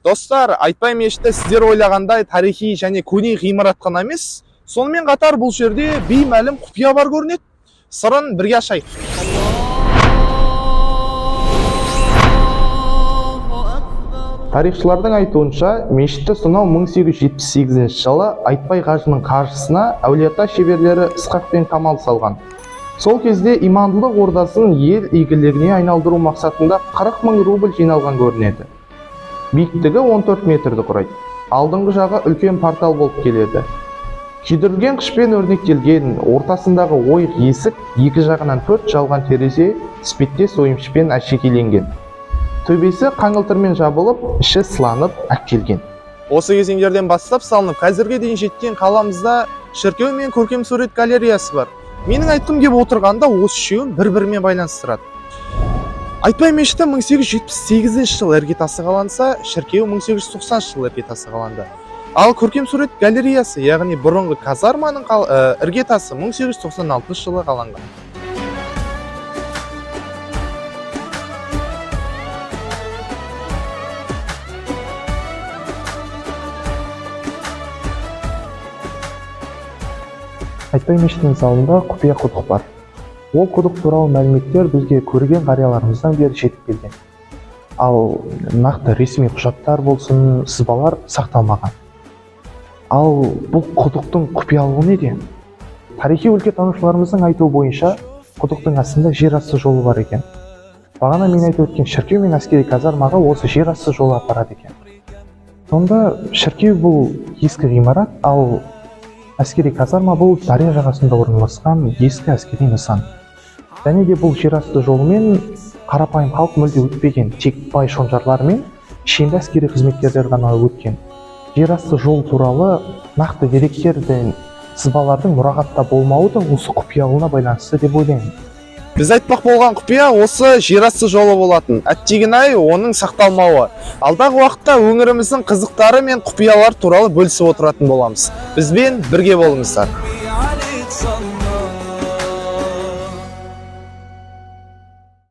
Достар, Айтбай мешіті сіздер ойлағандай тарихи және көне ғимарат қана емес, сонымен қатар бұл жерде беймәлім құпия бар көрінеді. Сырын бірге ашайық. Тарихшылардың айтуынша, мешітті сонау 1878 жылы Айтбай қажының қаржысына әулиеата шеберлері Ысқақ пен Камал салған. Сол кезде имандылық ордасын ел игілігіне айналдыру мақсатында 40 000 рубль жиналған көрінеді. Биіктігі 14 метрді құрайды. Алдыңғы жағы үлкен портал болып келеді. Күйдірілген қышпен өрнектелген, ортасындағы ойық есік, екі жағынан 4 жалған терезе, іспеттес ойымшпен әшекейленген. Төбесі қаңылтырмен жабылып, іші сыланып, әктелген. Осы кезеңдерден бастап салынып, қазірге дейін жеткен қаламызда шіркеу мен көркем сурет галереясы бар. Менің айтқым келіп отырғанда осы үшеуін бір-бірімен байланыстырады. Айтбай мешіті 1878 жылы іргетасы қаланса, шіркеу 1890 жылы іргетасы қаланды. Ал көркем сурет галереясы, яғни бұрынғы казарманың іргетасы 1896 жылы қаланған. Айтбай мешітінің залында құпия құдық бар. Ол құдық туралы мәліметтер бізге көрген қарияларымыздан бері жетіп келген. Ал нақты ресми құжаттар болсын, сызбалар сақталмаған. Ал бұл құдықтың құпиялығы неде? Тарихи өлкетанушыларымыздың айтуы бойынша, құдықтың астында жер асты жолы бар екен. Бағана мен айтып өткен шіркеу мен әскери казармаға осы жер асты жолы апарады екен. Сонда шіркеу бұл ескі ғимарат, ал әскери казарма бұл дария жағасында орналасқан ескі әскери нысан. Және де бұл жерасты жолымен қарапайым халық мүлде өтпеген, тек бай шонжарлар мен шенді әскери қызметкерлер ғана өткен. Жерасты жол туралы нақты деректердің, сызбалардың мұрағатта болмауы да осы құпиялығына байланысты деп ойлаймын. Біз айтпақ болған құпия осы жерасты жолы болатын. Әттеген-ай оның сақталмауы. Алдағы уақытта өңіріміздің қызықтары мен құпиялар туралы бөлісіп отыратын боламыз. Бізбен бірге болыңыздар.